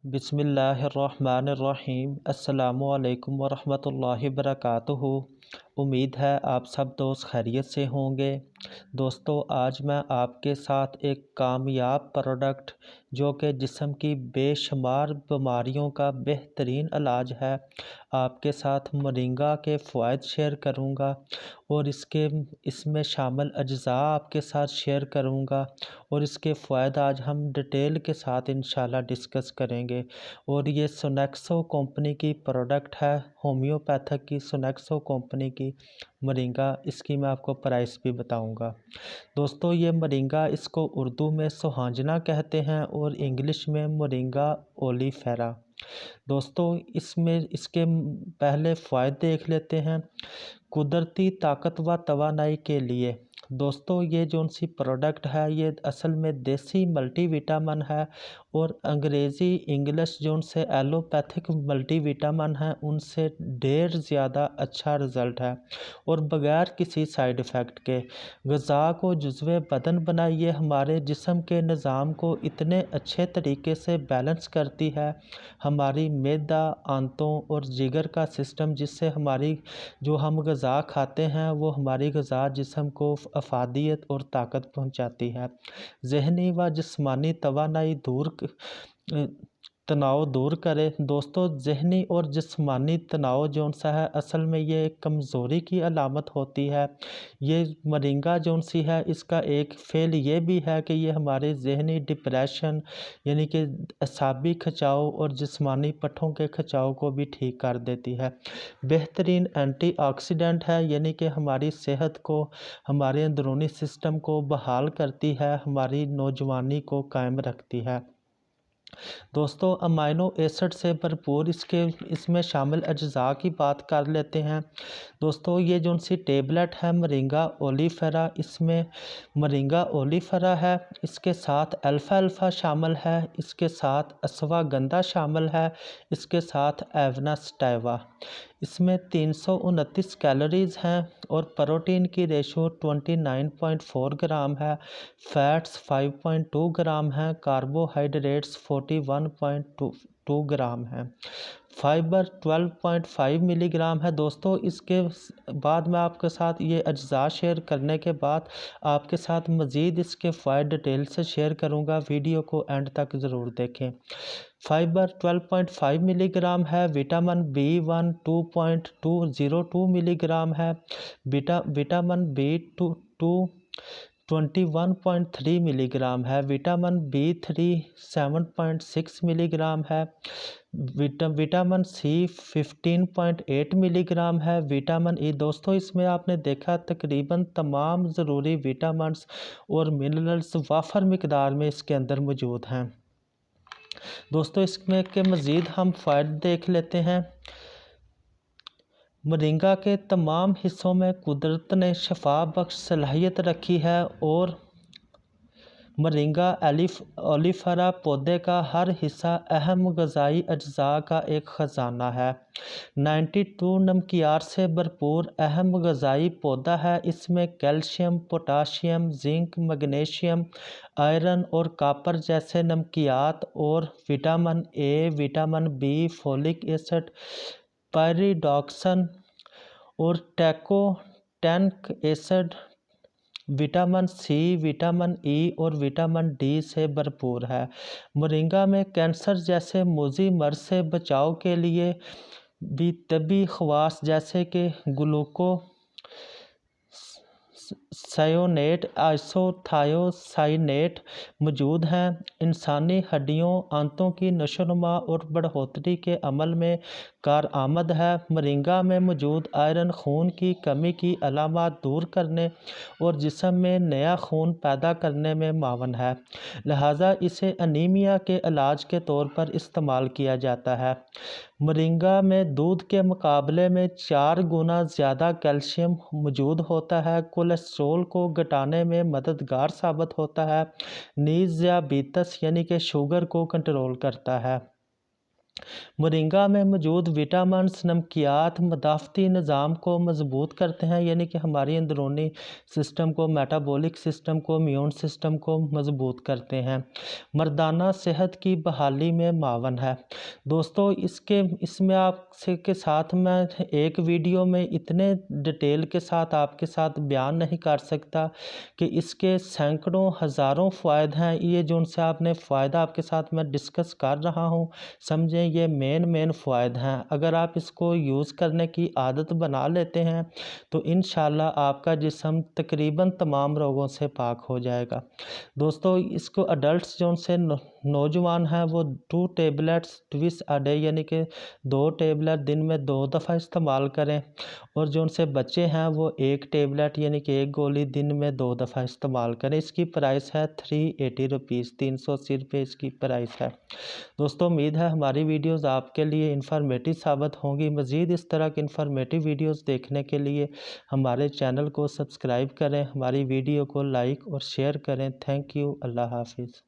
बिस्मिल्लाहिर्रहमानिर्रहीम अस्सलामुअलैकुम वरहमतुल्लाहि वबरकातुहू। उम्मीद है आप सब दोस्त खैरियत से होंगे। दोस्तों, आज मैं आपके साथ एक कामयाब प्रोडक्ट जो कि जिस्म की बेशुमार बीमारियों का बेहतरीन इलाज है, आपके साथ मोरिंगा के फ़वाइद शेयर करूंगा और इसमें शामिल अज्ज़ा आपके साथ शेयर करूंगा और इसके फ़वाइद आज हम डिटेल के साथ इंशाल्लाह डिस्कस करेंगे। और ये सोनेक्सो कंपनी की प्रोडक्ट है, होम्योपैथिक की सोनेक्सो कंपनी की मोरिंगा। इसकी मैं आपको प्राइस भी बताऊंगा। दोस्तों, ये मोरिंगा इसको उर्दू में सुहांजना कहते हैं और इंग्लिश में मोरिंगा ओलीफेरा। दोस्तों, इसके पहले फ़ायदे देख लेते हैं। कुदरती ताकत व तवानाई के लिए दोस्तों, ये जौन सी प्रोडक्ट है ये असल में देसी मल्टीविटामिन है और अंग्रेज़ी इंग्लिश जौन से एलोपैथिक मल्टीविटामिन है उनसे ढेर ज़्यादा अच्छा रिज़ल्ट है और बग़ैर किसी साइड इफ़ेक्ट के ग़िज़ा को जुज़्वे बदन बनाइए, हमारे जिस्म के निज़ाम को इतने अच्छे तरीके से बैलेंस करती है। हमारी मैदा, आंतों और जिगर का सिस्टम, जिससे हमारी जो हम ग़िज़ा खाते हैं वो हमारी ग़िज़ा जिस्म को अफ़ादियत और ताकत पहुंचाती है। ज़हनी व जिस्मानी तवानाई तनाव दूर करे। दोस्तों, ज़हनी और जिस्मानी तनाव जौन सा है असल में ये एक कमज़ोरी की अलामत होती है। ये मोरिंगा जौन सी है इसका एक फ़ेल ये भी है कि ये हमारे ज़हनी डिप्रेशन यानी कि असाबी खिंचाव और जिस्मानी पट्ठों के खिंचाव को भी ठीक कर देती है। बेहतरीन एंटीऑक्सीडेंट है, यानी कि हमारी सेहत को, हमारे अंदरूनी सिस्टम को बहाल करती है, हमारी नौजवानी को कायम रखती है। दोस्तों, अमाइनो एसिड से भरपूर इसमें शामिल अज्ज़ा की बात कर लेते हैं। दोस्तों, ये जो सी टेबलेट है मोरिंगा ओलीफेरा, इसमें मोरिंगा ओलीफेरा है, इसके साथ अल्फ़ा शामिल है, इसके साथ अश्वगंधा शामिल है, इसके साथ एवना स्टाइवा। इसमें 329 कैलोरीज़ हैं और प्रोटीन की रेशो 29.4 ग्राम है, फैट्स 5.2 ग्राम है, कार्बोहाइड्रेट्स 41.2 ग्राम है, फाइबर 12.5 मिलीग्राम है। दोस्तों, इसके बाद मैं आपके साथ ये अज्ज़ा शेयर करने के बाद आपके साथ मज़ीद इसके फ़ायदे डिटेल से शेयर करूँगा। वीडियो को एंड तक ज़रूर देखें। फाइबर 12.5 मिलीग्राम है, विटामिन B1 2.202 मिलीग्राम है, विटामिन B2 21.3 मिलीग्राम है, विटामिन B3 7.6 मिलीग्राम है, विटामिन C 15.8 मिलीग्राम है, विटामिन ई। दोस्तों, इसमें आपने देखा तकरीबन तमाम ज़रूरी विटामिन्स और मिनरल्स वाफर मिकदार में इसके अंदर मौजूद हैं। दोस्तों, इसमें के मज़ीद हम फ़ायदे देख लेते हैं। मोरिंगा के तमाम हिस्सों में कुदरत ने शफा बख्श सलाहियत रखी है और मोरिंगा ओलीफेरा पौधे का हर हिस्सा अहम ग़िज़ाई अज्ज़ा का एक ख़जाना है। 92 नमकियार से भरपूर अहम ग़िज़ाई पौधा है। इसमें calcium, potassium, zinc, magnesium, iron और कॉपर जैसे नमकियात और vitamin A, vitamin B, folic acid, pyridoxine और टेकोटेनिक acid, vitamin C, vitamin E और विटामिन डी से भरपूर है। मोरिंगा में कैंसर जैसे मोज़ी मर्ज़ से बचाव के लिए भी तबी ख़वास जैसे कि ग्लूकोसायोनेट, आइसोथायोसाइनेट मौजूद हैं। इंसानी हड्डियों, आंतों की नशोनुमा और बढ़ोतरी के अमल में कारआमद है। मोरिंगा में मौजूद आयरन खून की कमी की अलामत दूर करने और जिस्म में नया खून पैदा करने में मावन है, लिहाजा इसे अनीमिया के इलाज के तौर पर इस्तेमाल किया जाता है। मोरिंगा में दूध के मुकाबले में 4 गुना ज़्यादा कैल्शियम मौजूद होता है, कोलेस्ट्रॉल को घटाने में मददगार साबित होता है, नीज़ ज़ियाबीतस यानी कि शुगर को कंट्रोल करता है। मोरिंगा में मौजूद विटामिन्स नमकियात मदाफ़ती निज़ाम को मज़बूत करते हैं, यानी कि हमारी अंदरूनी सिस्टम को, मेटाबॉलिक सिस्टम को, इम्यून सिस्टम को मज़बूत करते हैं। मर्दाना सेहत की बहाली में मावन है। दोस्तों इसमें आपसे के साथ मैं एक वीडियो में इतने डिटेल के साथ आपके साथ बयान नहीं कर सकता कि इसके सैकड़ों हज़ारों फ़ायदे हैं। ये जो उनसे आपने फ़ायदा आपके साथ मैं डिस्कस कर रहा हूँ, समझें ये मेन फ़ायदे हैं। अगर आप इसको यूज़ करने की आदत बना लेते हैं तो इंशाल्लाह आपका जिस्म तकरीबन तमाम रोगों से पाक हो जाएगा। दोस्तों इसको अडल्ट्स जो उनसे नौजवान हैं वो 2 टेबलेट्स ट्विस अ डे, यानी कि 2 टेबलेट दिन में 2 दफ़ा इस्तेमाल करें, और जो उनसे बच्चे हैं वो 1 टेबलेट यानी कि 1 गोली दिन में 2 दफ़ा इस्तेमाल करें। इसकी प्राइस है 380 रुपीज़, 380 रुपये इसकी प्राइस है। दोस्तों उम्मीद है हमारी वीडियोस आपके लिए इन्फॉर्मेटिव साबित होंगी। मज़ीद इस तरह की इन्फॉर्मेटिव वीडियोस देखने के लिए हमारे चैनल को सब्सक्राइब करें, हमारी वीडियो को लाइक और शेयर करें। Thank you. अल्लाह हाफ़िज़।